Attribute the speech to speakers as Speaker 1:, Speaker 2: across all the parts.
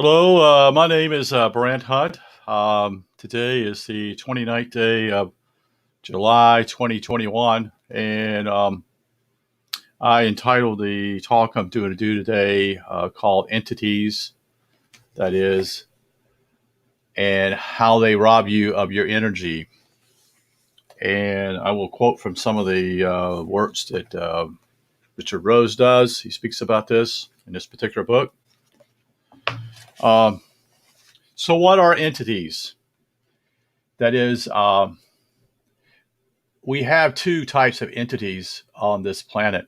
Speaker 1: Hello, my name is Brant Hunt. Today is the 29th day of July 2021, and I entitled the talk I'm doing to do today called Entities, that is, and how they rob you of your energy. And I will quote from some of the works that Richard Rose does. He speaks about this in this particular book. Um, so, what are entities? That is, we have two types of entities on this planet.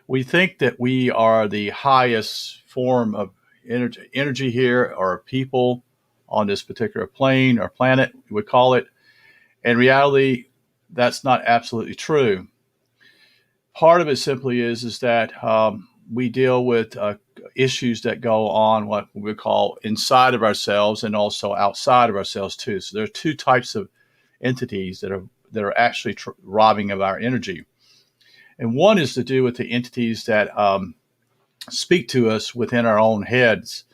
Speaker 1: We think that we are the highest form of energy here, or people on this particular plane or planet, we would call it. In reality, that's not absolutely true. Part of it simply is that we deal with issues that go on what we call inside of ourselves and also outside of ourselves too. So there are two types of entities that are actually robbing of our energy. And one is to do with the entities that speak to us within our own heads.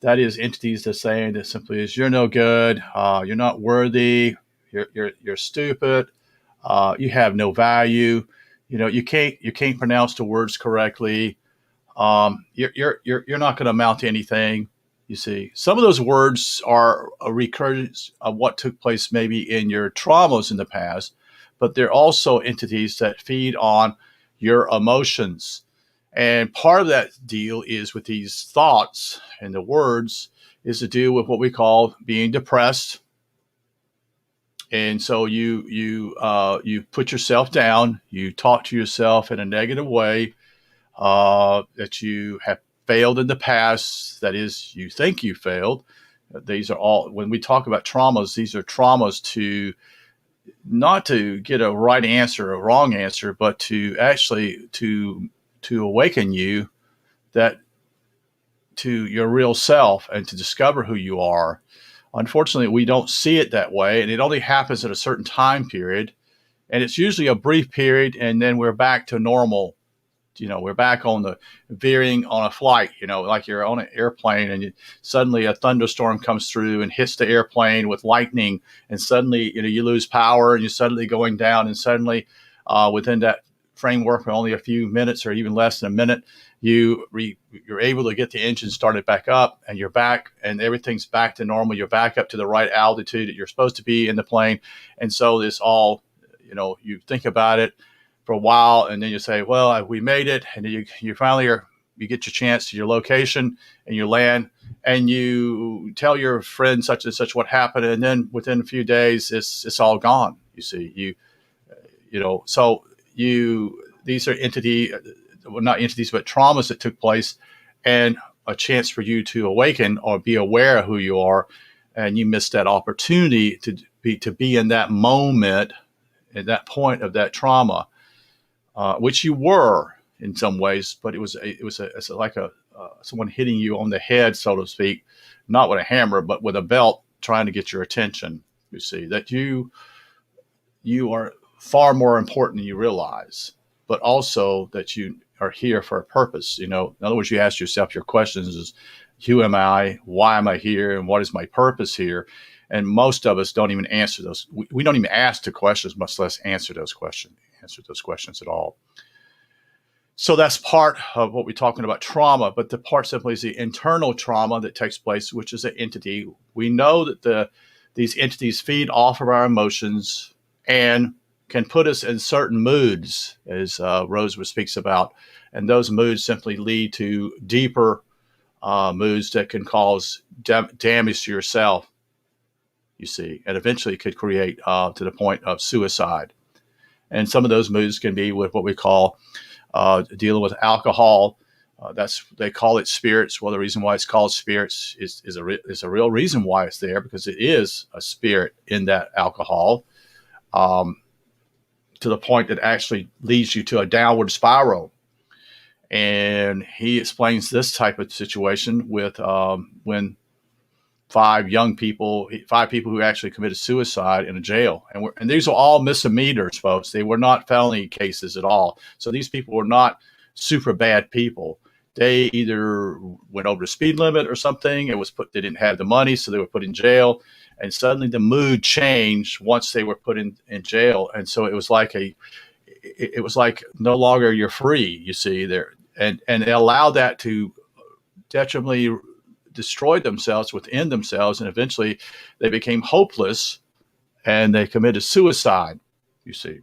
Speaker 1: That is entities that saying that simply is you're no good, you're not worthy, you're stupid, you have no value, you can't pronounce the words correctly, you're not going to amount to anything. You see, some of those words are a recurrence of what took place maybe in your traumas in the past, but they're also entities that feed on your emotions. And part of that deal is with these thoughts and the words is to do with what we call being depressed. And so you put yourself down, you talk to yourself in a negative way, that you have failed in the past. That is, you think you failed. These are all, when we talk about traumas, these are traumas to not to get a right answer, a wrong answer, but to actually to awaken you that to your real self and to discover who you are. Unfortunately, we don't see it that way, and it only happens at a certain time period, and it's usually a brief period, and then we're back to normal. We're back on the veering on a flight, like you're on an airplane and suddenly a thunderstorm comes through and hits the airplane with lightning. And suddenly, you lose power and you're suddenly going down. And suddenly within that framework of only a few minutes or even less than a minute, you're able to get the engine started back up and you're back and everything's back to normal. You're back up to the right altitude that you're supposed to be in the plane. And so this all, you think about it for a while, and then you say, well, we made it. And then you finally you get your chance to your location and you land and you tell your friend such and such what happened. And then within a few days, it's all gone. You see, these are not entities, but traumas that took place and a chance for you to awaken or be aware of who you are. And you missed that opportunity to be in that moment at that point of that trauma. Which you were in some ways, but it's like someone hitting you on the head, so to speak, not with a hammer, but with a belt, trying to get your attention. You see that you are far more important than you realize, but also that you are here for a purpose. In other words, you ask yourself your questions: is who am I? Why am I here? And what is my purpose here? And most of us don't even answer those. We don't even ask the questions, much less answer those questions at all. So that's part of what we're talking about trauma, but the part simply is the internal trauma that takes place, which is an entity. We know that these entities feed off of our emotions and can put us in certain moods, as Rose speaks about, and those moods simply lead to deeper moods that can cause damage to yourself, you see, and eventually could create to the point of suicide. And some of those moods can be with what we call dealing with alcohol. They call it spirits. Well, the reason why it's called spirits is a real reason why it's there, because it is a spirit in that alcohol, to the point that actually leads you to a downward spiral. And he explains this type of situation with when five people who actually committed suicide in a jail. And these are all misdemeanors, folks. They were not felony cases at all. So these people were not super bad people. they either went over the speed limit or something. They didn't have the money, so they were put in jail. And suddenly the mood changed once they were put in jail. And so it was like no longer you're free, you see there. And they allowed that to detrimentally destroy themselves within themselves. And eventually they became hopeless and they committed suicide, you see.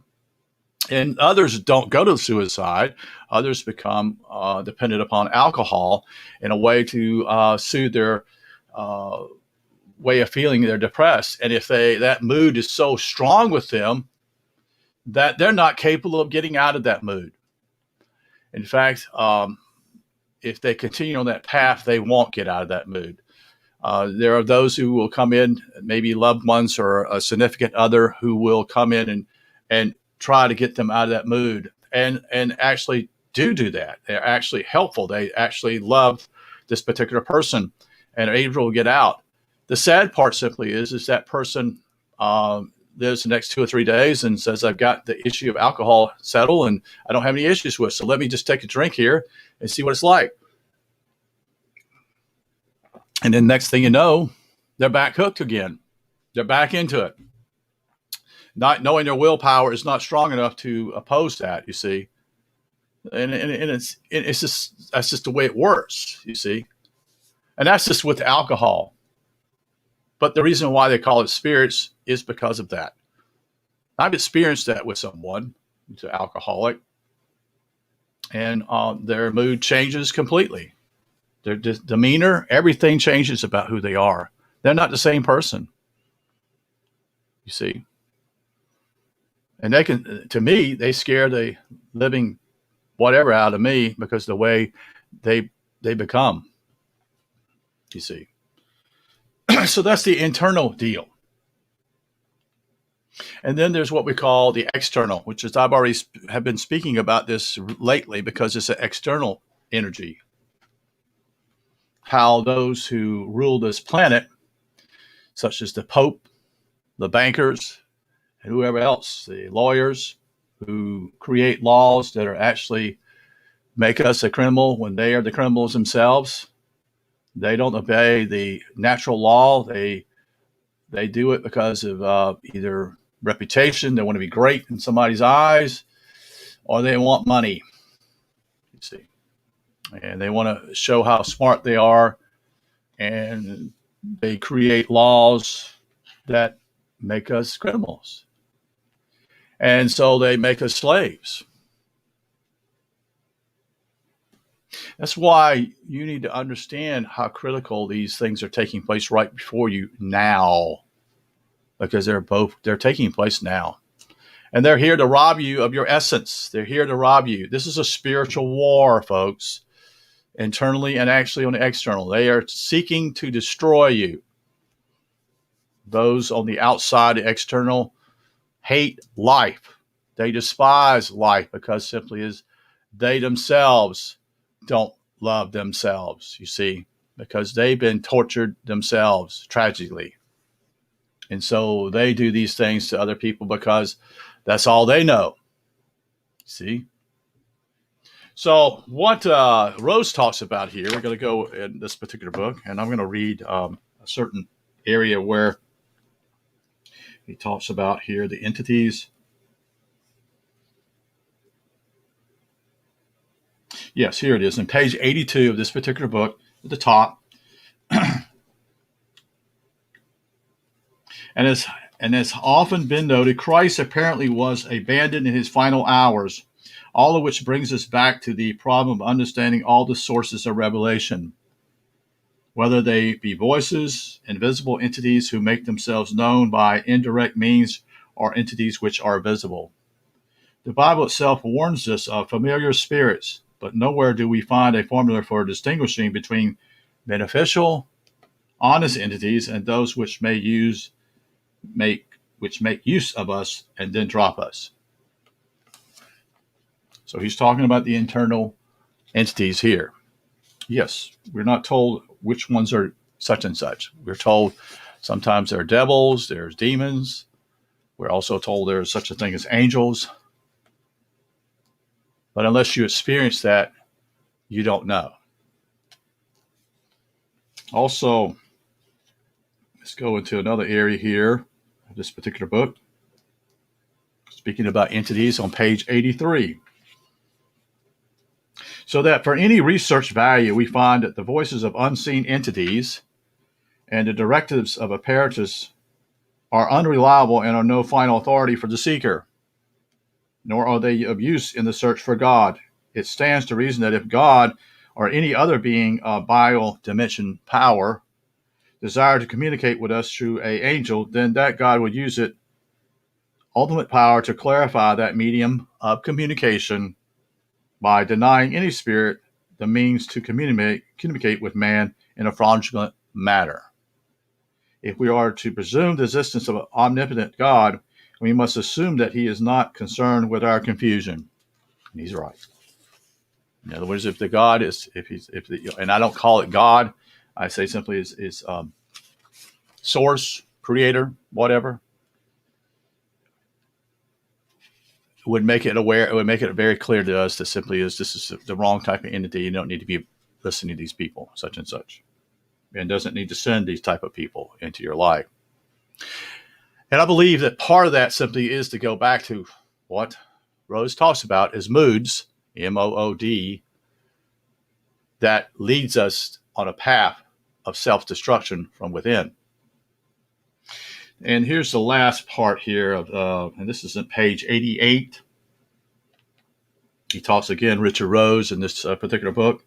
Speaker 1: And others don't go to suicide. Others become dependent upon alcohol in a way to soothe their way of feeling they're depressed. And if that mood is so strong with them that they're not capable of getting out of that mood. In fact, if they continue on that path, they won't get out of that mood. There are those who will come in, maybe loved ones or a significant other, who will come in and try to get them out of that mood, and actually do that. They're actually helpful. They actually love this particular person and are able to get out. The sad part simply is that person lives the next 2 or 3 days and says, I've got the issue of alcohol settled and I don't have any issues with it. So let me just take a drink here and see what it's like. And then next thing you know, they're back hooked again. They're back into it. Not knowing their willpower is not strong enough to oppose that, you see. And it's just, that's just the way it works, you see. And that's just with alcohol. But the reason why they call it spirits is because of that. I've experienced that with someone who's an alcoholic, and their mood changes completely. Their demeanor, everything changes about who they are. They're not the same person, you see. And they scare the living whatever out of me because the way they become, you see. So that's the internal deal. And then there's what we call the external, which is, I've already have been speaking about this lately because it's an external energy. How those who rule this planet, such as the Pope, the bankers, and whoever else, the lawyers who create laws that are actually make us a criminal when they are the criminals themselves. They don't obey the natural law. They do it because of either reputation, they want to be great in somebody's eyes, or they want money, you see. And they want to show how smart they are, and they create laws that make us criminals. And so they make us slaves. That's why you need to understand how critical these things are taking place right before you now, because they're taking place now. And they're here to rob you of your essence. They're here to rob you. This is a spiritual war, folks, internally and actually on the external. They are seeking to destroy you. Those on the outside, the external, hate life. They despise life because simply is they themselves don't love themselves, you see, because they've been tortured themselves tragically. And so they do these things to other people because that's all they know. See? So what Rose talks about here, we're going to go in this particular book, and I'm going to read a certain area where he talks about here the entities. Yes, here it is. On page 82 of this particular book, at the top. And as often been noted, Christ apparently was abandoned in his final hours, all of which brings us back to the problem of understanding all the sources of revelation, whether they be voices, invisible entities who make themselves known by indirect means, or entities which are visible. The Bible itself warns us of familiar spirits, but nowhere do we find a formula for distinguishing between beneficial, honest entities and those which make use of us and then drop us. So he's talking about the internal entities here. Yes, we're not told which ones are such and such. We're told sometimes there are devils, there's demons. We're also told there's such a thing as angels. But unless you experience that, you don't know. Also, let's go into another area here of this particular book. Speaking about entities on page 83. So that for any research value, we find that the voices of unseen entities and the directives of apparatus are unreliable and are no final authority for the seeker, nor are they of use in the search for God. It stands to reason that if God or any other being of bio-dimension power desire to communicate with us through an angel, then that God would use it ultimate power to clarify that medium of communication by denying any spirit the means to communicate with man in a fraudulent manner. If we are to presume the existence of an omnipotent God, we must assume that he is not concerned with our confusion. And he's right. In other words, if the God is, and I don't call it God, I say simply is source, creator, whatever, would make it aware. It would make it very clear to us that simply is this is the wrong type of entity. You don't need to be listening to these people, such and such, and doesn't need to send these type of people into your life. And I believe that part of that simply is to go back to what Rose talks about as moods, MOOD, that leads us on a path of self-destruction from within. And here's the last part here of, and this is on page 88. He talks again, Richard Rose, in this particular book.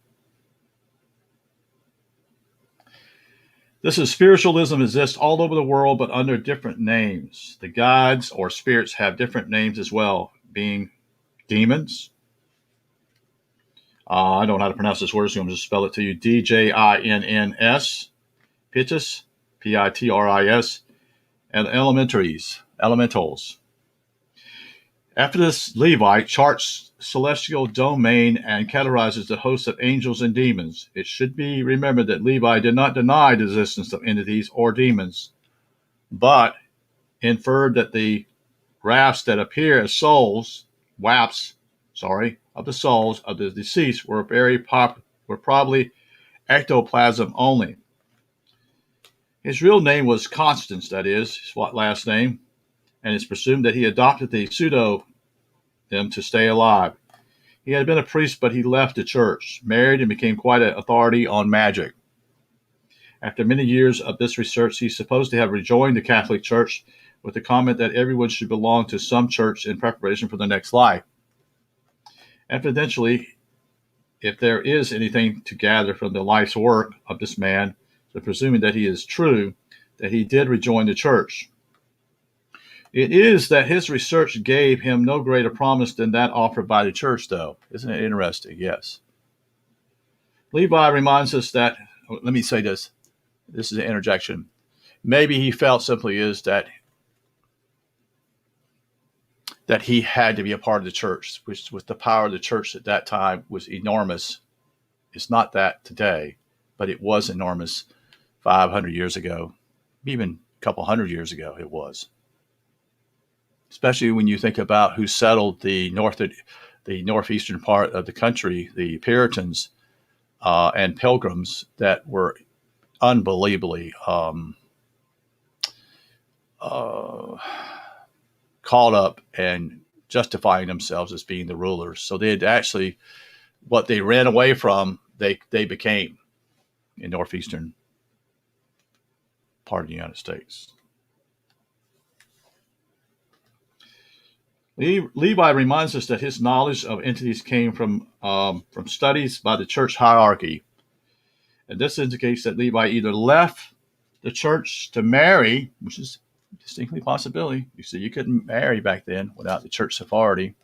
Speaker 1: This is spiritualism exists all over the world, but under different names. The gods or spirits have different names as well, being demons. I don't know how to pronounce this word, so I'm going to spell it to you. DJINNS, Pitris, Pitris, and elementals. After this, Levi charts celestial domain and categorizes the host of angels and demons. It should be remembered that Levi did not deny the existence of entities or demons, but inferred that the rafts that appear as souls, of the souls of the deceased were probably ectoplasm only. His real name was Constance, that is, his last name, and it's presumed that he adopted the pseudonym to stay alive. He had been a priest, but he left the church, married, and became quite an authority on magic. After many years of this research, he's supposed to have rejoined the Catholic Church with the comment that everyone should belong to some church in preparation for the next life. Evidently, if there is anything to gather from the life's work of this man, so presuming that he is true, that he did rejoin the church. It is that his research gave him no greater promise than that offered by the church, though. Isn't it interesting? Yes. Levi reminds us that, let me say this. This is an interjection. Maybe he felt simply is that he had to be a part of the church, which with the power of the church at that time was enormous. It's not that today, but it was enormous 500 years ago, even a couple hundred years ago it was. Especially when you think about who settled the northeastern part of the country, the Puritans and Pilgrims that were unbelievably caught up and justifying themselves as being the rulers. So they had actually, what they ran away from, they became in northeastern part of the United States. Levi reminds us that his knowledge of entities came from studies by the church hierarchy. And this indicates that Levi either left the church to marry, which is distinctly a possibility. You see, you couldn't marry back then without the church authority.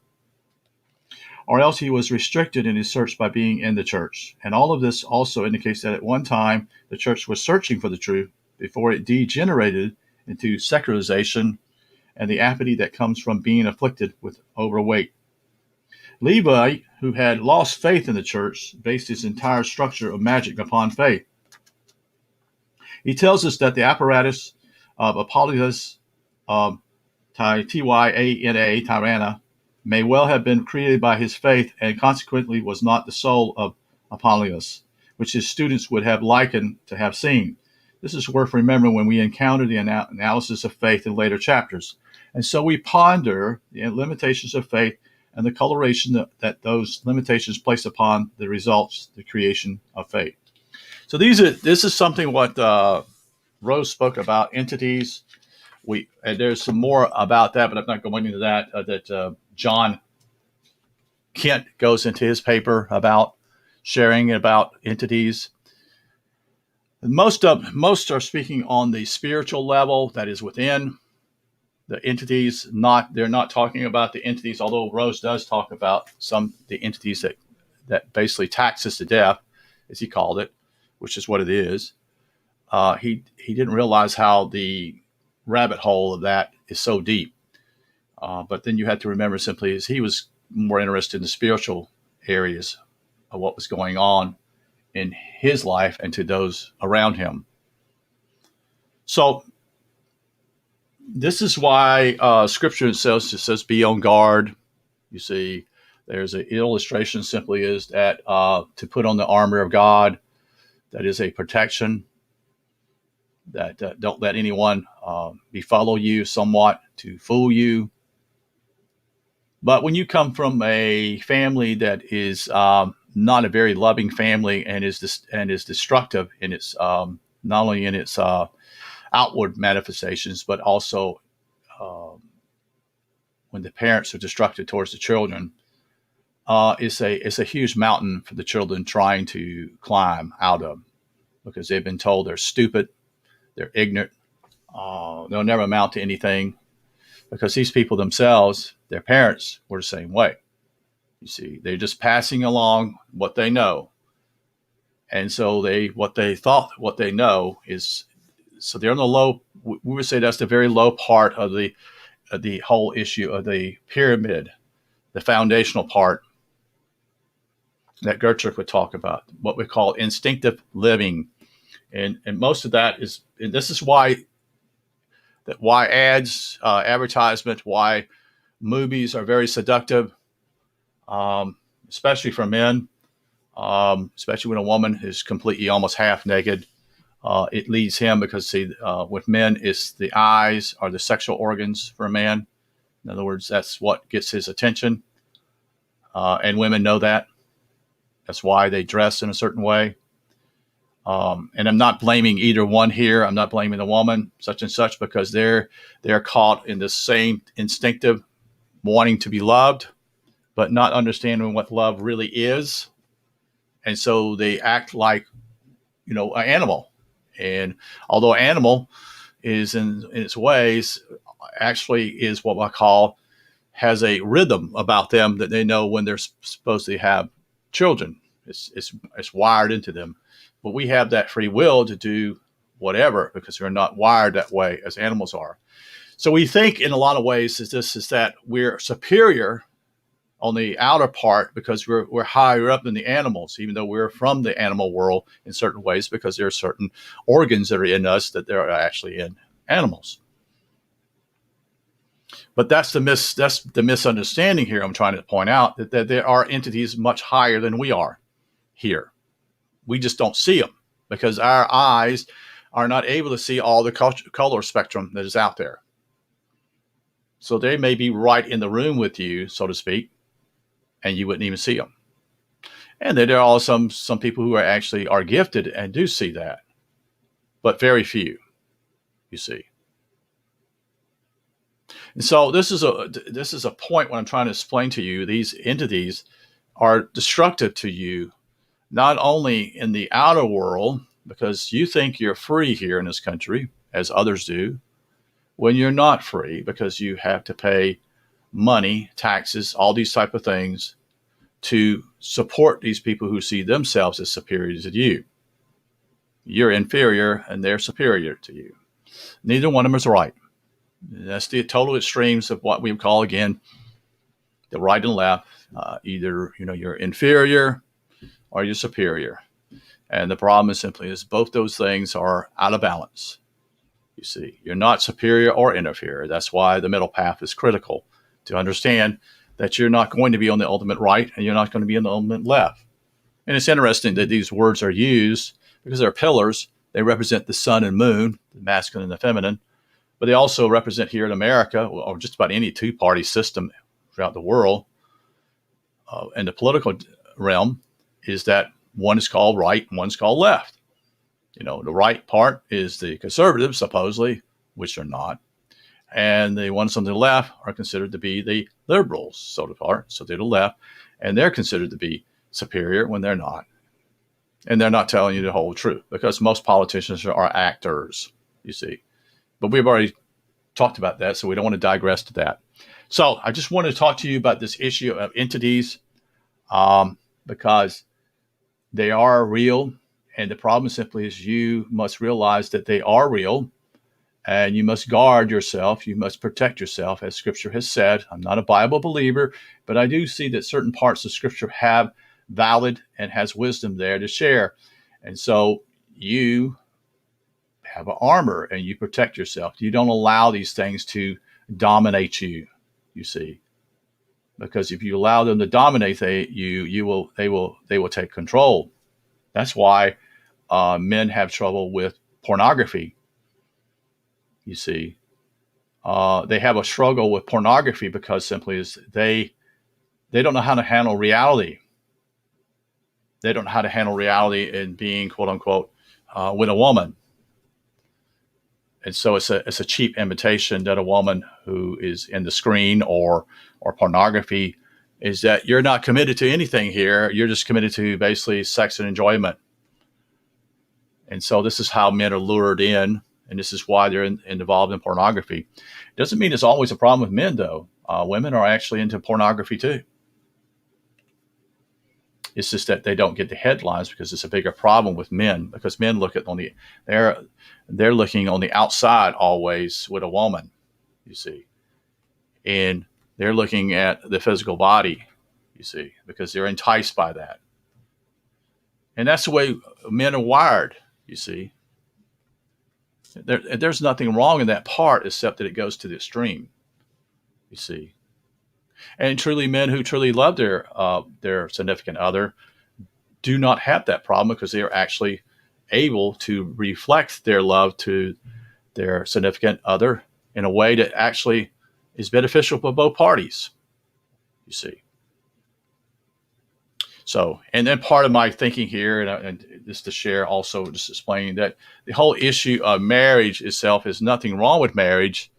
Speaker 1: Or else he was restricted in his search by being in the church. And all of this also indicates that at one time the church was searching for the truth before it degenerated into secularization and the apathy that comes from being afflicted with overweight. Levi, who had lost faith in the church, based his entire structure of magic upon faith. He tells us that the apparatus of Apollonius, Tyana, may well have been created by his faith and consequently was not the soul of Apollonius, which his students would have likened to have seen. This is worth remembering when we encounter the analysis of faith in later chapters. And so we ponder the limitations of faith and the coloration that those limitations place upon the results, the creation of faith. So this is something what Rose spoke about, entities. And there's some more about that, but I'm not going into that. That John Kent goes into his paper about sharing about entities. Most are speaking on the spiritual level that is within the entities. They're not talking about the entities, although Rose does talk about the entities that basically tax us to death, as he called it, which is what it is. He didn't realize how the rabbit hole of that is so deep. But then you have to remember simply is he was more interested in the spiritual areas of what was going on in his life and to those around him. So this is why Scripture itself says be on guard. You see, there's an illustration simply is that to put on the armor of God, that is a protection, that don't let anyone befollow you somewhat to fool you. But when you come from a family that is not a very loving family and is destructive in its not only in its outward manifestations, but also when the parents are destructive towards the children, it's a huge mountain for the children trying to climb out of, because they've been told they're stupid, they're ignorant, they'll never amount to anything, because these people themselves, their parents, were the same way. You see, they're just passing along what they know. And so what they know is, so they're on the low, we would say that's the very low part of the whole issue of the pyramid, the foundational part that Gertrude would talk about, what we call instinctive living. And most of that is, and this is why ads, advertisement, why movies are very seductive, especially for men, especially when a woman is completely almost half naked. It leads him because, with men, it's the eyes are the sexual organs for a man. In other words, that's what gets his attention. And women know that. That's why they dress in a certain way. And I'm not blaming either one here. I'm not blaming the woman, such and such, because they're caught in the same instinctive wanting to be loved, but not understanding what love really is. And so they act like, an animal. And although animal is in its ways, actually is what I call, has a rhythm about them that they know when they're supposed to have children. It's wired into them. But we have that free will to do whatever, because we're not wired that way as animals are. So we think in a lot of ways is that we're superior on the outer part because we're higher up than the animals, even though we're from the animal world in certain ways, because there are certain organs that are in us that they're actually in animals. But that's the misunderstanding here. I'm trying to point out that there are entities much higher than we are here. We just don't see them because our eyes are not able to see all the color spectrum that is out there. So they may be right in the room with you, so to speak, and you wouldn't even see them. And then there are some people who are gifted and do see that, but very few, you see. And so this is a point when I'm trying to explain to you, these entities are destructive to you, not only in the outer world, because you think you're free here in this country, as others do, when you're not free, because you have to pay money, taxes, all these type of things to support these people who see themselves as superior to you. You're inferior and they're superior to you. Neither one of them is right. That's the total extremes of what we call, again, the right and left. Either you're inferior or you're superior. And the problem is simply both those things are out of balance. You see, you're not superior or inferior. That's why the middle path is critical, to understand that you're not going to be on the ultimate right and you're not going to be on the ultimate left. And it's interesting that these words are used because they're pillars. They represent the sun and moon, the masculine and the feminine, but they also represent here in America, or just about any two-party system throughout the world, in the political realm, is that one is called right and one's called left. You know, the right part is the conservatives, supposedly, which they're not. And the ones on the left are considered to be the liberals, so they're the left, and they're considered to be superior when they're not. And they're not telling you the whole truth because most politicians are actors, you see. But we've already talked about that, so we don't want to digress to that. So I just wanted to talk to you about this issue of entities because they are real. And the problem simply is you must realize that they are real and you must guard yourself. You must protect yourself, as Scripture has said. I'm not a Bible believer, but I do see that certain parts of Scripture have valid and has wisdom there to share. And so you have an armor and you protect yourself. You don't allow these things to dominate you, you see. Because if you allow them to dominate they will take control. That's why men have trouble with pornography. You see, they have a struggle with pornography because simply is they don't know how to handle reality. They don't know how to handle reality in being quote unquote with a woman. And so it's a cheap imitation that a woman who is in the screen or pornography is that you're not committed to anything here. You're just committed to basically sex and enjoyment. And so this is how men are lured in, and this is why they're involved in pornography. Doesn't mean it's always a problem with men, though. Women are actually into pornography too. It's just that they don't get the headlines because it's a bigger problem with men. Because men look at they're looking on the outside always with a woman, you see, and they're looking at the physical body, you see, because they're enticed by that, and that's the way men are wired. You see, there's nothing wrong in that part except that it goes to the extreme, you see. And truly, men who truly love their significant other do not have that problem because they are actually able to reflect their love to their significant other in a way that actually is beneficial for both parties, you see. So, and then part of my thinking here, and just to share also, just explaining that the whole issue of marriage itself is nothing wrong with marriage,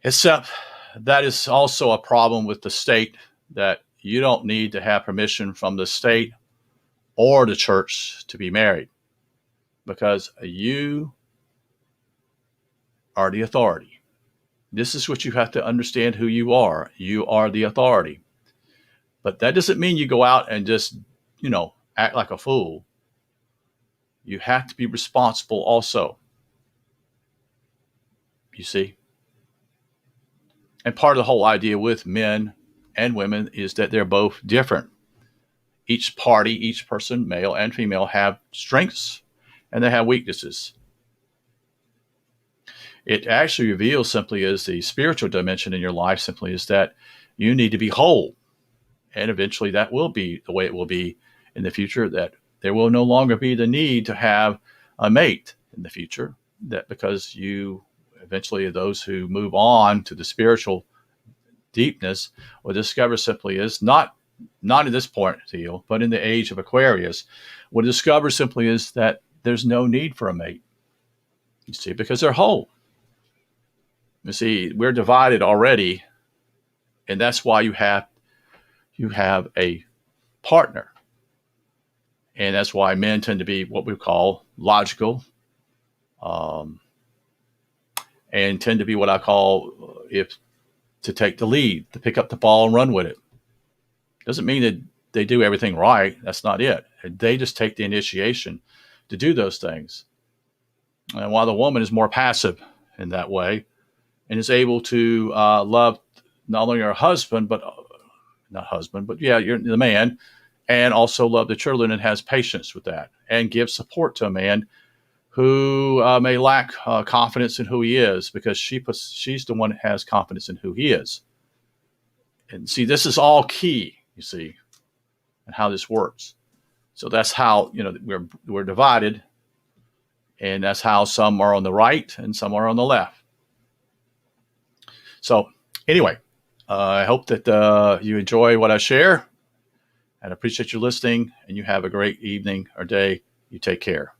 Speaker 1: except that is also a problem with the state, that you don't need to have permission from the state or the church to be married because you are the authority. This is what you have to understand who you are. You are the authority. But that doesn't mean you go out and just, act like a fool. You have to be responsible also. You see? And part of the whole idea with men and women is that they're both different. Each party, each person, male and female, have strengths and they have weaknesses. It actually reveals simply as the spiritual dimension in your life simply is that you need to be whole. And eventually that will be the way it will be in the future, that there will no longer be the need to have a mate in the future, that because you eventually those who move on to the spiritual deepness will discover simply is not at this point, Theo, but in the age of Aquarius, will discover simply is that there's no need for a mate. You see, because they're whole. You see, we're divided already, and that's why you have a partner. And that's why men tend to be what we call logical, and tend to be what I call to take the lead, to pick up the ball and run with it. Doesn't mean that they do everything right. That's not it. They just take the initiation to do those things. And while the woman is more passive in that way and is able to love not only her husband, but you're the man, and also love the children and has patience with that and gives support to a man who may lack confidence in who he is, because she's the one that has confidence in who he is. And see, this is all key, you see. and how this works. So that's how, we're divided, and that's how some are on the right and some are on the left. So anyway, I hope that you enjoy what I share, and appreciate you listening, and you have a great evening or day. You take care.